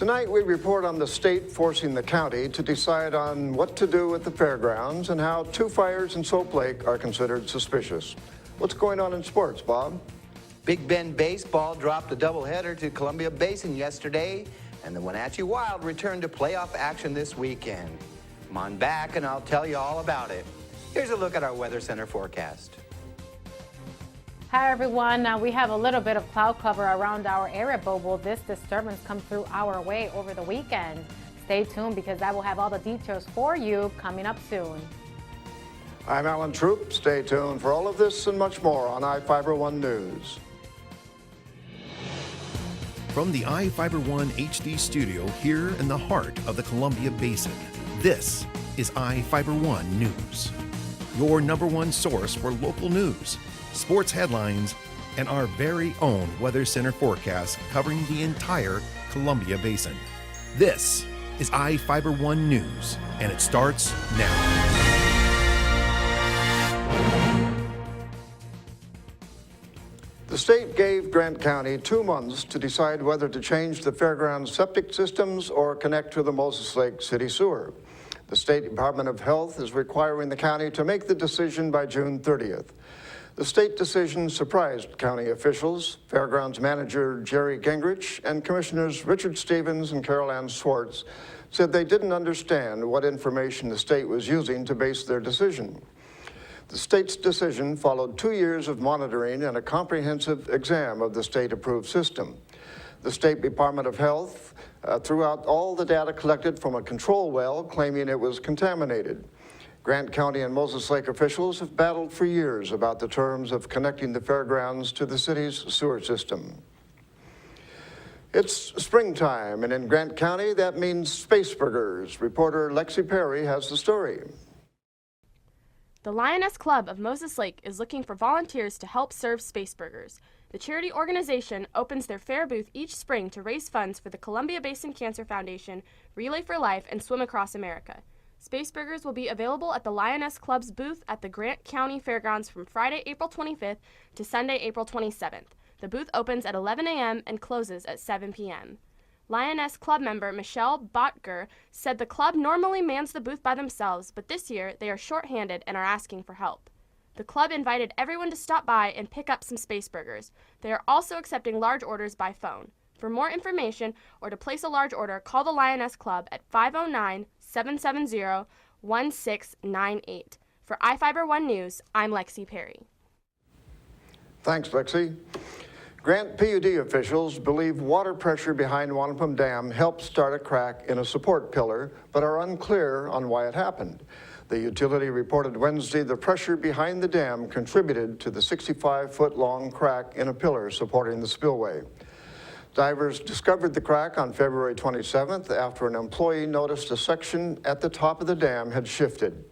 Tonight we report on the state forcing the county to decide on what to do with the fairgrounds and how 2 fires in Soap Lake are considered suspicious. What's going on in sports, Bob? Big Bend baseball dropped a doubleheader to Columbia Basin yesterday, and the Wenatchee Wild returned to playoff action this weekend. Come on back and I'll tell you all about it. Here's a look at our Weather Center forecast. Hi everyone, now we have a little bit of cloud cover around our area, but will this disturbance come through our way over the weekend? Stay tuned because I will have all the details for you coming up soon. I'm Alan Troop. Stay tuned for all of this and much more on iFIBER 1 News. From the iFIBER 1 HD studio here in the heart of the Columbia Basin, this is iFIBER 1 News, your #1 source for local news, sports headlines, and our very own Weather Center forecast covering the entire Columbia Basin. This is iFIBER 1 News, and it starts now. The state gave Grant County 2 months to decide whether to change the fairgrounds septic systems or connect to the Moses Lake City Sewer. The State Department of Health is requiring the county to make the decision by June 30th. The state decision surprised county officials. Fairgrounds manager Jerry Gingrich and Commissioners Richard Stevens and Carol Ann Swartz said they didn't understand what information the state was using to base their decision. The state's decision followed 2 years of monitoring and a comprehensive exam of the state-approved system. The State Department of Health threw out all the data collected from a control well, claiming it was contaminated. Grant County and Moses Lake officials have battled for years about the terms of connecting the fairgrounds to the city's sewer system. It's springtime, and in Grant County, that means space burgers. Reporter Lexi Perry has the story. The Lioness Club of Moses Lake is looking for volunteers to help serve space burgers. The charity organization opens their fair booth each spring to raise funds for the Columbia Basin Cancer Foundation, Relay for Life, and Swim Across America. Space burgers will be available at the Lioness Club's booth at the Grant County Fairgrounds from Friday, April 25th to Sunday, April 27th. The booth opens at 11 a.m. and closes at 7 p.m. Lioness Club member Michelle Botger said the club normally mans the booth by themselves, but this year they are short-handed and are asking for help. The club invited everyone to stop by and pick up some space burgers. They are also accepting large orders by phone. For more information or to place a large order, call the Lioness Club at 509-770-1698. For iFIBER 1 News, I'm Lexi Perry. Thanks, Lexi. Grant PUD officials believe water pressure behind Wampum Dam helped start a crack in a support pillar, but are unclear on why it happened. The utility reported Wednesday the pressure behind the dam contributed to the 65-foot-long crack in a pillar supporting the spillway. Divers discovered the crack on February 27th after an employee noticed a section at the top of the dam had shifted.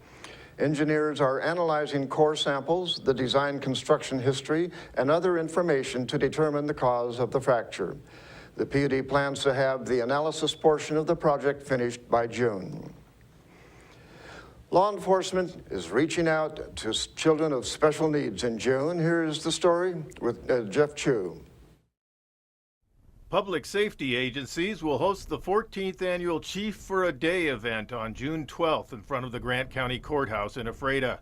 Engineers are analyzing core samples, the design construction history, and other information to determine the cause of the fracture. The PUD plans to have the analysis portion of the project finished by June. Law enforcement is reaching out to children of special needs in June. Here's the story with Jeff Chu. Public safety agencies will host the 14th annual Chief for a Day event on June 12th in front of the Grant County Courthouse in Ephrata.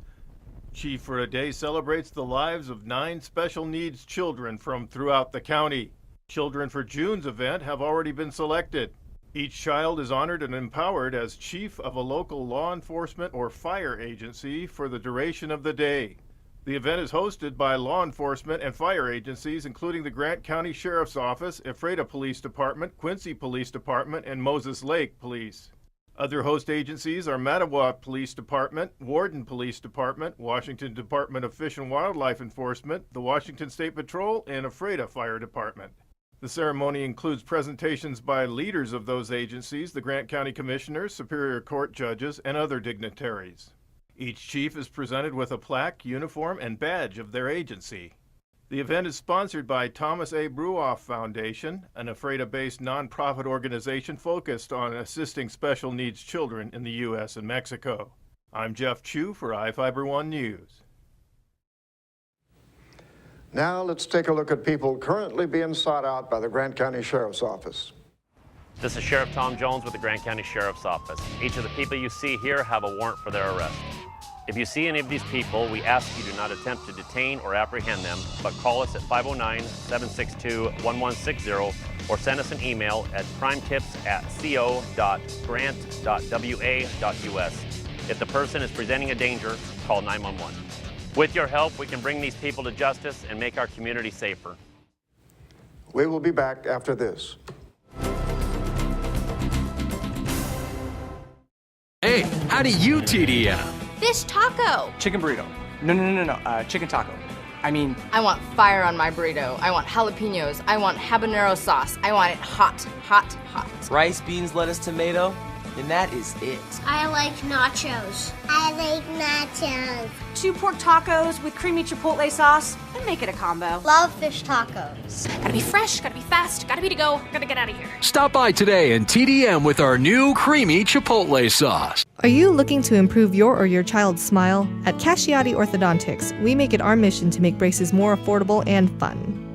Chief for a Day celebrates the lives of 9 special needs children from throughout the county. Children for June's event have already been selected. Each child is honored and empowered as chief of a local law enforcement or fire agency for the duration of the day. The event is hosted by law enforcement and fire agencies, including the Grant County Sheriff's Office, Ephrata Police Department, Quincy Police Department, and Moses Lake Police. Other host agencies are Mattawa Police Department, Warden Police Department, Washington Department of Fish and Wildlife Enforcement, the Washington State Patrol, and Ephrata Fire Department. The ceremony includes presentations by leaders of those agencies, the Grant County Commissioners, Superior Court judges, and other dignitaries. Each chief is presented with a plaque, uniform, and badge of their agency. The event is sponsored by Thomas A. Bruoff Foundation, an Ephrata-based nonprofit organization focused on assisting special needs children in the U.S. and Mexico. I'm Jeff Chu for iFIBER 1 News. Now let's take a look at people currently being sought out by the Grant County Sheriff's Office. This is Sheriff Tom Jones with the Grant County Sheriff's Office. Each of the people you see here have a warrant for their arrest. If you see any of these people, we ask you do not attempt to detain or apprehend them, but call us at 509-762-1160 or send us an email at crimetips@co.grant.wa.us. If the person is presenting a danger, call 911. With your help, we can bring these people to justice and make our community safer. We will be back after this. Hey, how do you TDM? Fish taco. Chicken burrito. No, chicken taco. I mean, I want fire on my burrito. I want jalapenos. I want habanero sauce. I want it hot, hot, hot. rice, beans, lettuce, tomato, and that is it. I like nachos. I like nachos. 2 pork tacos with creamy chipotle sauce, and make it a combo. Love fish tacos. Gotta be fresh, gotta be fast, gotta be to go, gotta get out of here. Stop by today and TDM with our new creamy chipotle sauce. Are you looking to improve your or your child's smile? At Casciati Orthodontics, we make it our mission to make braces more affordable and fun.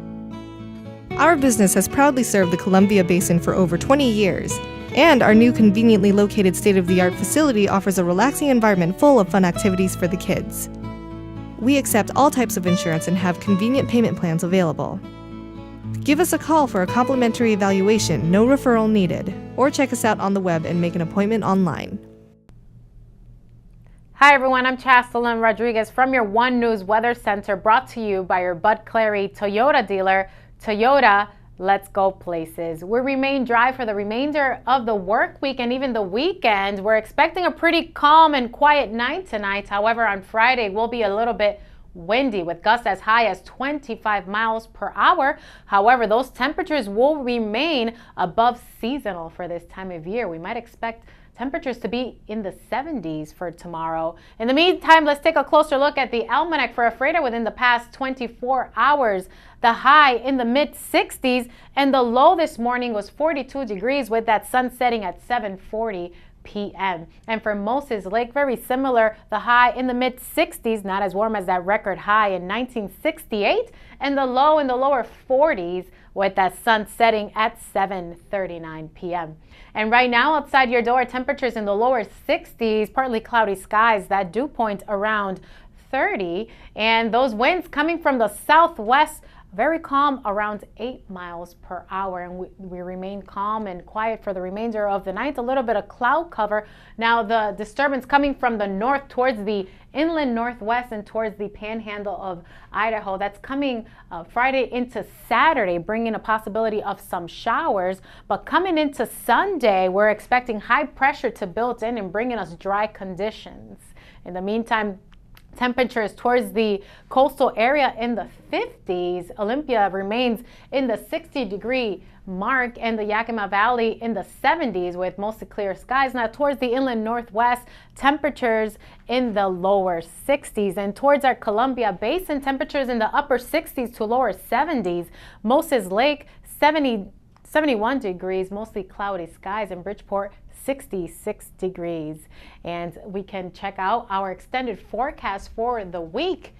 Our business has proudly served the Columbia Basin for over 20 years, and our new conveniently located state-of-the-art facility offers a relaxing environment full of fun activities for the kids. We accept all types of insurance and have convenient payment plans available. Give us a call for a complimentary evaluation, no referral needed, or check us out on the web and make an appointment online. Hi everyone, I'm Chaselyn Rodriguez from your One News Weather Center, brought to you by your Bud Clary Toyota dealer. Toyota, let's go places. We remain dry for the remainder of the work week and even the weekend. We're expecting a pretty calm and quiet night tonight. However, on Friday, we'll be a little bit windy with gusts as high as 25 miles per hour. However, those temperatures will remain above seasonal for this time of year. We might expect temperatures to be in the 70s for tomorrow. In the meantime, let's take a closer look at the almanac for Ephrata within the past 24 hours. The high in the mid-60s and the low this morning was 42 degrees with that sun setting at 7:40 p.m. And for Moses Lake, very similar, the high in the mid-60s, not as warm as that record high in 1968, and the low in the lower 40s with that sun setting at 7:39 p.m. And right now outside your door, temperatures in the lower 60s, partly cloudy skies, that dew point around 30, and those winds coming from the southwest, very calm, around 8 miles per hour, and we remain calm and quiet for the remainder of the night. A little bit of cloud cover. Now the disturbance coming from the north towards the inland northwest and towards the panhandle of Idaho. That's coming Friday into Saturday, bringing a possibility of some showers. But coming into Sunday, we're expecting high pressure to build in and bringing us dry conditions. In the meantime, temperatures towards the coastal area in the 50s. Olympia remains in the 60-degree mark, and the Yakima Valley in the 70s with mostly clear skies. Now towards the inland northwest, temperatures in the lower 60s, and towards our Columbia Basin, temperatures in the upper 60s to lower 70s. Moses Lake, 71 degrees, mostly cloudy skies, and Bridgeport, 66 degrees. And we can check out our extended forecast for the week.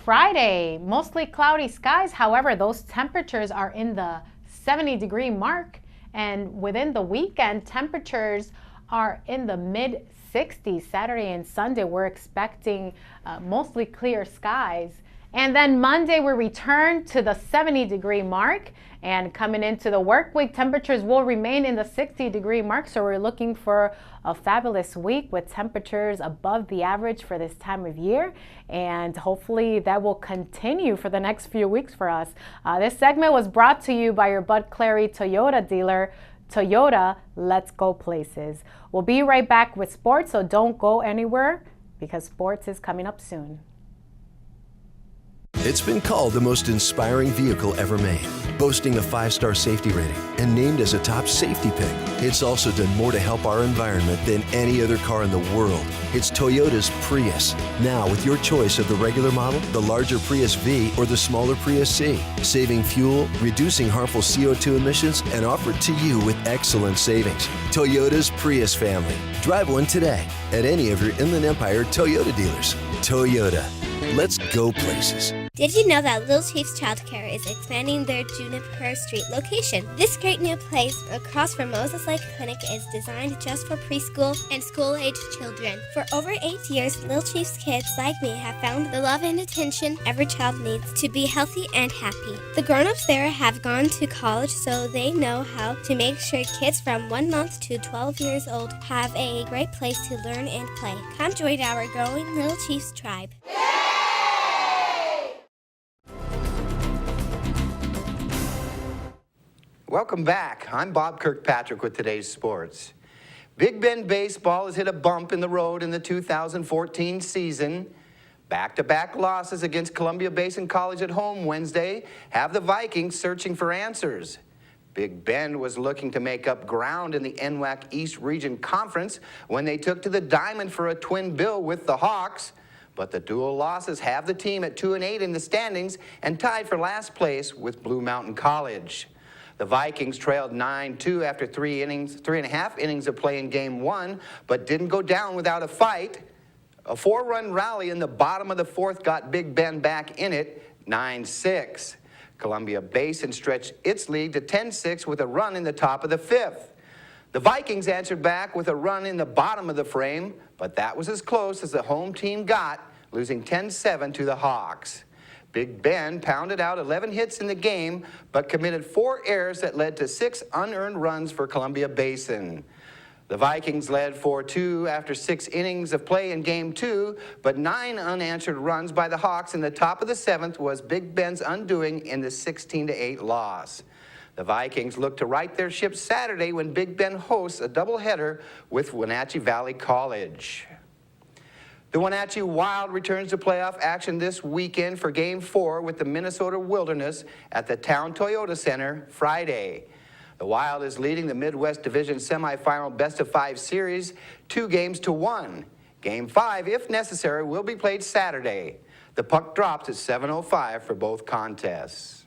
Friday, mostly cloudy skies. However, those temperatures are in the 70-degree mark. And within the weekend, temperatures are in the mid-60s. Saturday and Sunday, we're expecting mostly clear skies. And then Monday, we return to the 70-degree mark. And coming into the work week, temperatures will remain in the 60-degree mark. So we're looking for a fabulous week with temperatures above the average for this time of year. And hopefully that will continue for the next few weeks for us. This segment was brought to you by your Bud Clary Toyota dealer. Toyota, let's go places. We'll be right back with sports, so don't go anywhere because sports is coming up soon. It's been called the most inspiring vehicle ever made, boasting a 5-star safety rating and named as a top safety pick. It's also done more to help our environment than any other car in the world. It's Toyota's Prius. Now with your choice of the regular model, the larger Prius V, or the smaller Prius C. Saving fuel, reducing harmful CO2 emissions, and offered to you with excellent savings. Toyota's Prius family. Drive one today at any of your Inland Empire Toyota dealers. Toyota. Let's go places. Did you know that Little Chiefs Childcare is expanding their Juniper Street location? This great new place across from Moses Lake Clinic is designed just for preschool and school-age children. For over 8 years, Little Chiefs kids like me have found the love and attention every child needs to be healthy and happy. The grown-ups there have gone to college, so they know how to make sure kids from 1 month to 12 years old have a great place to learn and play. Come join our growing Little Chiefs tribe. Welcome back. I'm Bob Kirkpatrick with today's sports. Big Bend baseball has hit a bump in the road in the 2014 season. Back-to-back losses against Columbia Basin College at home Wednesday have the Vikings searching for answers. Big Bend was looking to make up ground in the NWAC East Region Conference when they took to the diamond for a twin bill with the Hawks. But the dual losses have the team at 2-8 in the standings and tied for last place with Blue Mountain College. The Vikings trailed 9-2 after 3.5 innings of play in Game 1, but didn't go down without a fight. A 4-run rally in the bottom of the fourth got Big Bend back in it, 9-6. Columbia Basin stretched its lead to 10-6 with a run in the top of the fifth. The Vikings answered back with a run in the bottom of the frame, but that was as close as the home team got, losing 10-7 to the Hawks. Big Bend pounded out 11 hits in the game, but committed 4 errors that led to 6 unearned runs for Columbia Basin. The Vikings led 4-2 after 6 innings of play in Game 2, but 9 unanswered runs by the Hawks in the top of the 7th was Big Bend's undoing in the 16-8 loss. The Vikings look to right their ship Saturday when Big Bend hosts a doubleheader with Wenatchee Valley College. The Wenatchee Wild returns to playoff action this weekend for Game 4 with the Minnesota Wilderness at the Town Toyota Center Friday. The Wild is leading the Midwest Division semifinal best-of-5 series 2-1. Game 5, if necessary, will be played Saturday. The puck drops at 7:05 for both contests.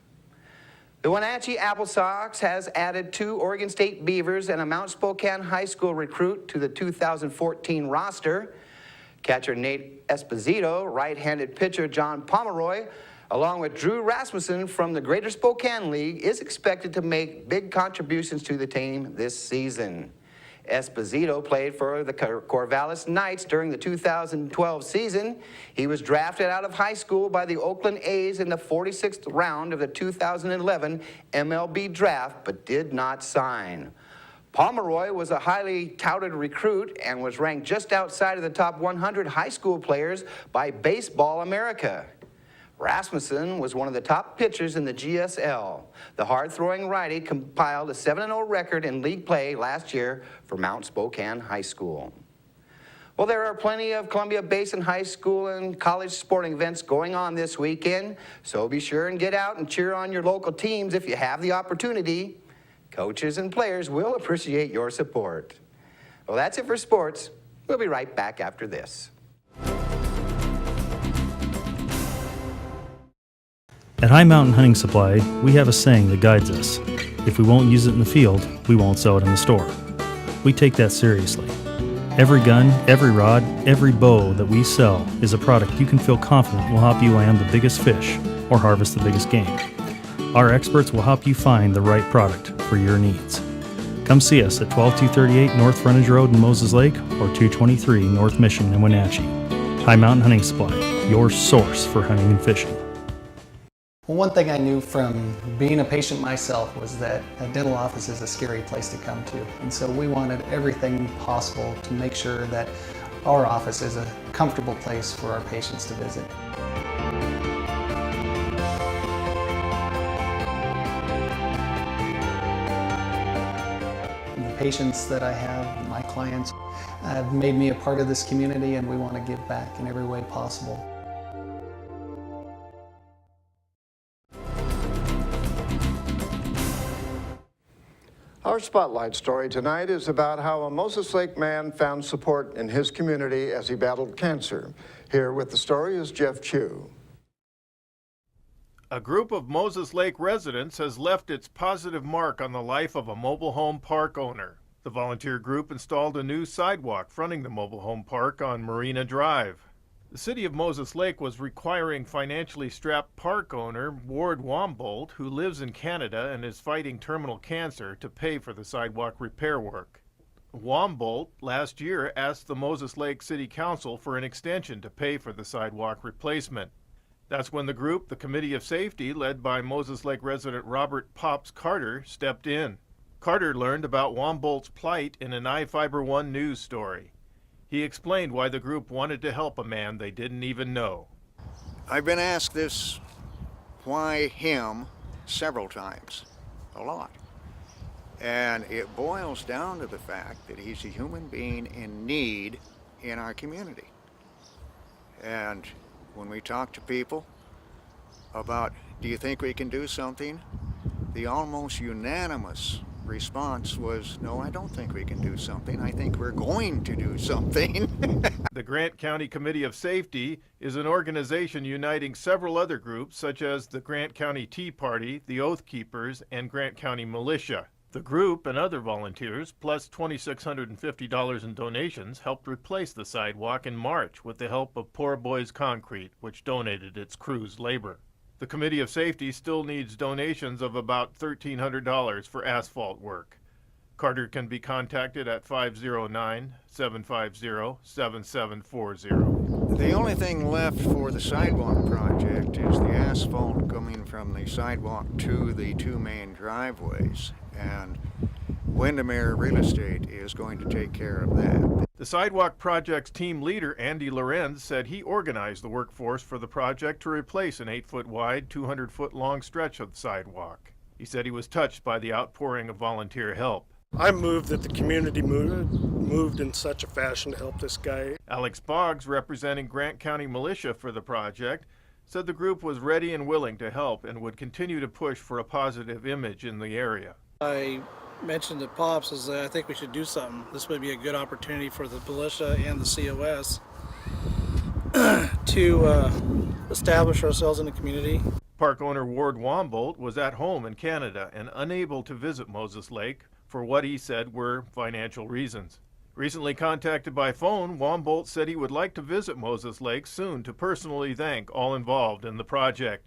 The Wenatchee Apple Sox has added 2 Oregon State Beavers and a Mount Spokane High School recruit to the 2014 roster. Catcher Nate Esposito, right-handed pitcher John Pomeroy, along with Drew Rasmussen from the Greater Spokane League, is expected to make big contributions to the team this season. Esposito played for the Corvallis Knights during the 2012 season. He was drafted out of high school by the Oakland A's in the 46th round of the 2011 MLB draft, but did not sign. Pomeroy was a highly touted recruit and was ranked just outside of the top 100 high school players by Baseball America. Rasmussen was one of the top pitchers in the GSL. The hard-throwing righty compiled a 7-0 record in league play last year for Mount Spokane High School. Well, there are plenty of Columbia Basin High School and college sporting events going on this weekend, so be sure and get out and cheer on your local teams if you have the opportunity. Coaches and players will appreciate your support. Well, that's it for sports. We'll be right back after this. At High Mountain Hunting Supply, we have a saying that guides us. If we won't use it in the field, we won't sell it in the store. We take that seriously. Every gun, every rod, every bow that we sell is a product you can feel confident will help you land the biggest fish or harvest the biggest game. Our experts will help you find the right product for your needs. Come see us at 12238 North Frontage Road in Moses Lake or 223 North Mission in Wenatchee. High Mountain Hunting Supply, your source for hunting and fishing. Well, one thing I knew from being a patient myself was that a dental office is a scary place to come to. And so we wanted everything possible to make sure that our office is a comfortable place for our patients to visit. The patients that I have, my clients, have made me a part of this community, and we want to give back in every way possible. Our spotlight story tonight is about how a Moses Lake man found support in his community as he battled cancer. Here with the story is Jeff Chu. A group of Moses Lake residents has left its positive mark on the life of a mobile home park owner. The volunteer group installed a new sidewalk fronting the mobile home park on Marina Drive. The city of Moses Lake was requiring financially strapped park owner Ward Wombolt, who lives in Canada and is fighting terminal cancer, to pay for the sidewalk repair work. Wombolt last year asked the Moses Lake City Council for an extension to pay for the sidewalk replacement. That's when the group, the Committee of Safety, led by Moses Lake resident Robert Pops Carter, stepped in. Carter learned about Wombolt's plight in an iFIBER 1 news story. He explained why the group wanted to help a man they didn't even know. I've been asked this, why him, several times, a lot. And it boils down to the fact that he's a human being in need in our community. And when we talk to people about, do you think we can do something? The almost unanimous response was, no, I don't think we can do something. I think we're going to do something. The Grant County Committee of Safety is an organization uniting several other groups such as the Grant County Tea Party, the Oath Keepers, and Grant County Militia. The group and other volunteers, plus $2,650 in donations, helped replace the sidewalk in March with the help of Poor Boys Concrete, which donated its crew's labor. The Committee of Safety still needs donations of about $1,300 for asphalt work. Carter can be contacted at 509-750-7740. The only thing left for the sidewalk project is the asphalt coming from the sidewalk to the two main driveways, and Windermere Real Estate is going to take care of that. The sidewalk project's team leader, Andy Lorenz, said he organized the workforce for the project to replace an 8-foot wide, 200-foot long stretch of the sidewalk. He said he was touched by the outpouring of volunteer help. I'm moved that the community moved in such a fashion to help this guy. Alex Boggs, representing Grant County Militia for the project, said the group was ready and willing to help and would continue to push for a positive image in the area. I mentioned to Pops is that I think we should do something. This would be a good opportunity for the militia and the COS to establish ourselves in the community. Park owner Ward Wombolt was at home in Canada and unable to visit Moses Lake for what he said were financial reasons. Recently contacted by phone, Wombolt said he would like to visit Moses Lake soon to personally thank all involved in the project.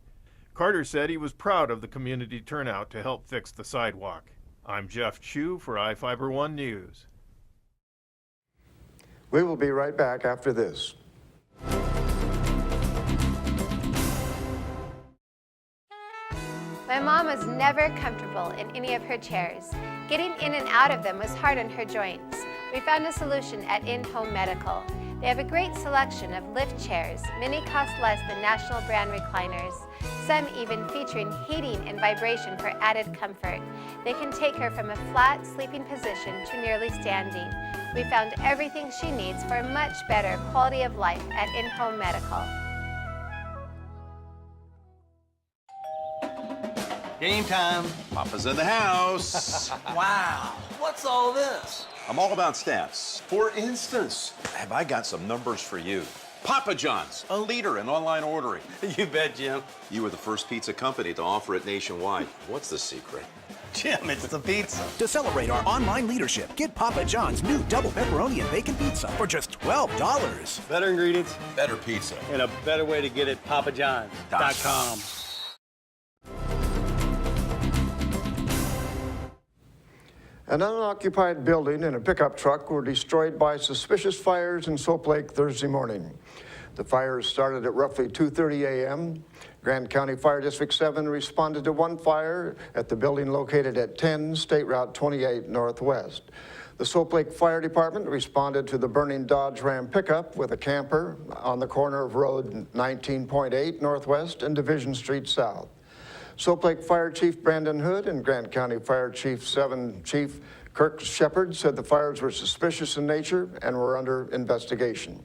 Carter said he was proud of the community turnout to help fix the sidewalk. I'm Jeff Chu for iFIBER 1 News. We will be right back after this. My mom was never comfortable in any of her chairs. Getting in and out of them was hard on her joints. We found a solution at In-Home Medical. They have a great selection of lift chairs. Many cost less than national brand recliners, some even featuring heating and vibration for added comfort. They can take her from a flat sleeping position to nearly standing. We found everything she needs for a much better quality of life at In-Home Medical. Game time. Papa's in the house. Wow, what's all this? I'm all about stats. For instance, have I got some numbers for you? Papa John's, a leader in online ordering. You bet, Jim. You were the first pizza company to offer it nationwide. What's the secret? Jim, it's the pizza. To celebrate our online leadership, get Papa John's new double pepperoni and bacon pizza for just $12. Better ingredients, better pizza, and a better way to get it, papajohns.com. An unoccupied building and a pickup truck were destroyed by suspicious fires in Soap Lake Thursday morning. The fires started at roughly 2:30 a.m. Grant County Fire District 7 responded to one fire at the building located at 10 State Route 28 Northwest. The Soap Lake Fire Department responded to the burning Dodge Ram pickup with a camper on the corner of Road 19.8 Northwest and Division Street South. Soap Lake Fire Chief Brandon Hood and Grant County Fire Chief 7 Chief Kirk Shepard said the fires were suspicious in nature and were under investigation.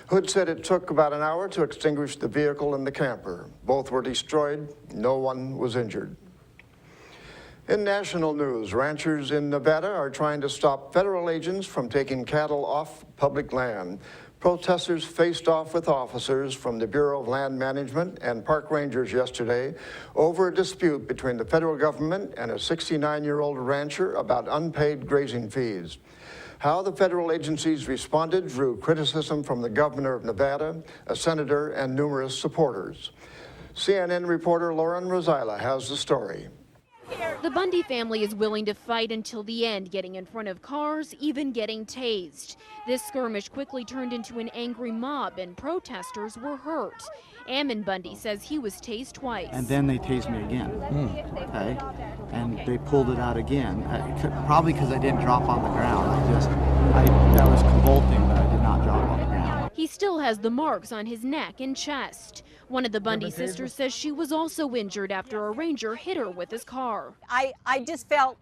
Hood said it took about an hour to extinguish the vehicle and the camper. Both were destroyed. No one was injured. In national news, ranchers in Nevada are trying to stop federal agents from taking cattle off public land. Protesters faced off with officers from the Bureau of Land Management and park rangers yesterday over a dispute between the federal government and a 69-year-old rancher about unpaid grazing fees. How the federal agencies responded drew criticism from the governor of Nevada, a senator, and numerous supporters. CNN reporter Lauren Rosila has the story. The Bundy family is willing to fight until the end, getting in front of cars, even getting tased. This skirmish quickly turned into an angry mob and protesters were hurt. Ammon Bundy says he was tased twice. And then they tased me again. Okay, and they pulled it out again. Probably because I didn't drop on the ground. I was convulsing, but I did not drop on the ground. He still has the marks on his neck and chest. One of the Bundy sisters says she was also injured after a ranger hit her with his car. I just felt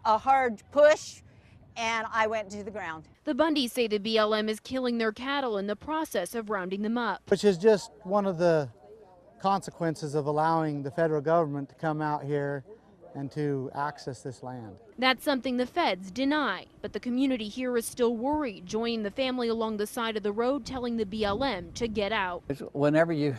a hard push, and I went to the ground. The Bundys say the BLM is killing their cattle in the process of rounding them up. Which is just one of the consequences of allowing the federal government to come out here and to access this land. That's something the feds deny, but the community here is still worried, joining the family along the side of the road telling the BLM to get out. Whenever you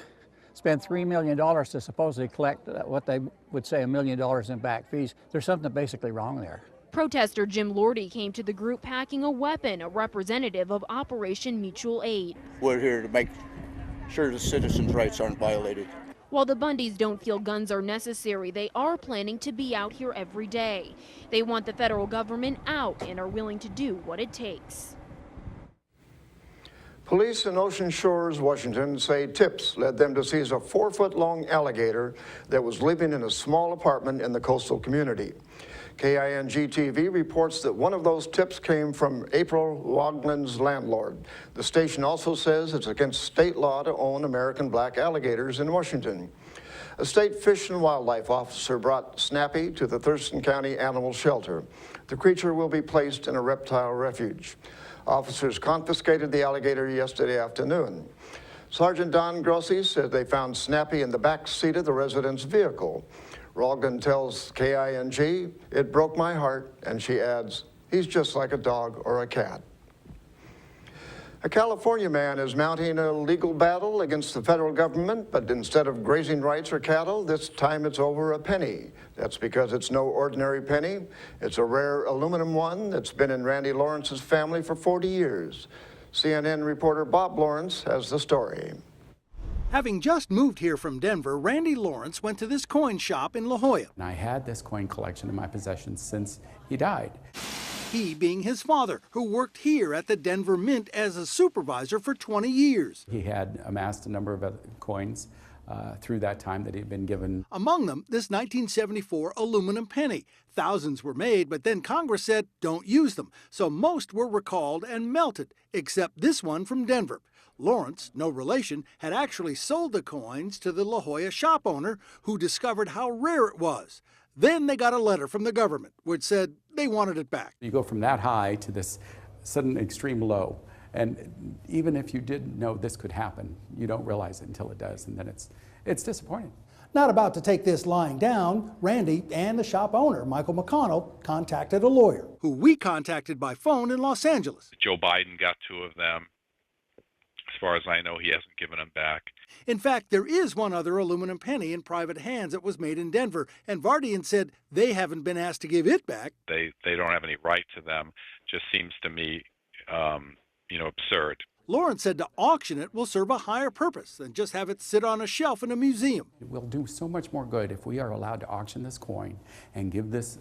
spend $3 million to supposedly collect what they would say $1 million in back fees, there's something basically wrong there. Protester Jim Lordy came to the group packing a weapon, a representative of Operation Mutual Aid. We're here to make sure the citizens' rights aren't violated. While the Bundys don't feel guns are necessary, they are planning to be out here every day. They want the federal government out and are willing to do what it takes. Police in Ocean Shores, Washington, say tips led them to seize a 4-foot-long alligator that was living in a small apartment in the coastal community. KING-TV reports that one of those tips came from April Woglin's landlord. The station also says it's against state law to own American black alligators in Washington. A state fish and wildlife officer brought Snappy to the Thurston County Animal Shelter. The creature will be placed in a reptile refuge. Officers confiscated the alligator yesterday afternoon. Sergeant Don Grossi said they found Snappy in the back seat of the resident's vehicle. Rogan tells KING, "It broke my heart," and she adds, "He's just like a dog or a cat." A California man is mounting a legal battle against the federal government, but instead of grazing rights for cattle, this time it's over a penny. That's because it's no ordinary penny. It's a rare aluminum one that's been in Randy Lawrence's family for 40 years. CNN reporter Bob Lawrence has the story. Having just moved here from Denver, Randy Lawrence went to this coin shop in La Jolla. And I had this coin collection in my possession since he died. He being his father, who worked here at the Denver Mint as a supervisor for 20 years. He had amassed a number of coins through that time that he had been given. Among them, this 1974 aluminum penny. Thousands were made, but then Congress said don't use them. So most were recalled and melted, except this one from Denver. Lawrence, no relation, had actually sold the coins to the La Jolla shop owner, who discovered how rare it was. Then they got a letter from the government, which said they wanted it back. You go from that high to this sudden extreme low. And even if you did know this could happen, you don't realize it until it does, and then it's disappointing. Not about to take this lying down, Randy and the shop owner, Michael McConnell, contacted a lawyer. Who we contacted by phone in Los Angeles. Joe Biden got 2 of them. As far as I know, he hasn't given them back. In fact, there is one other aluminum penny in private hands that was made in Denver, and Vardian said they haven't been asked to give it back. They don't have any right to them. Just seems to me, absurd. Lawrence said to auction it will serve a higher purpose than just have it sit on a shelf in a museum. It will do so much more good if we are allowed to auction this coin and give this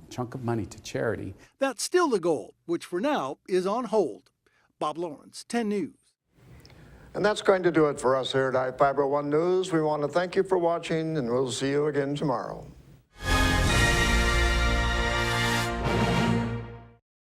chunk of money to charity. That's still the goal, which for now is on hold. Bob Lawrence, 10 News. And that's going to do it for us here at iFIBER 1 News. We want to thank you for watching, and we'll see you again tomorrow.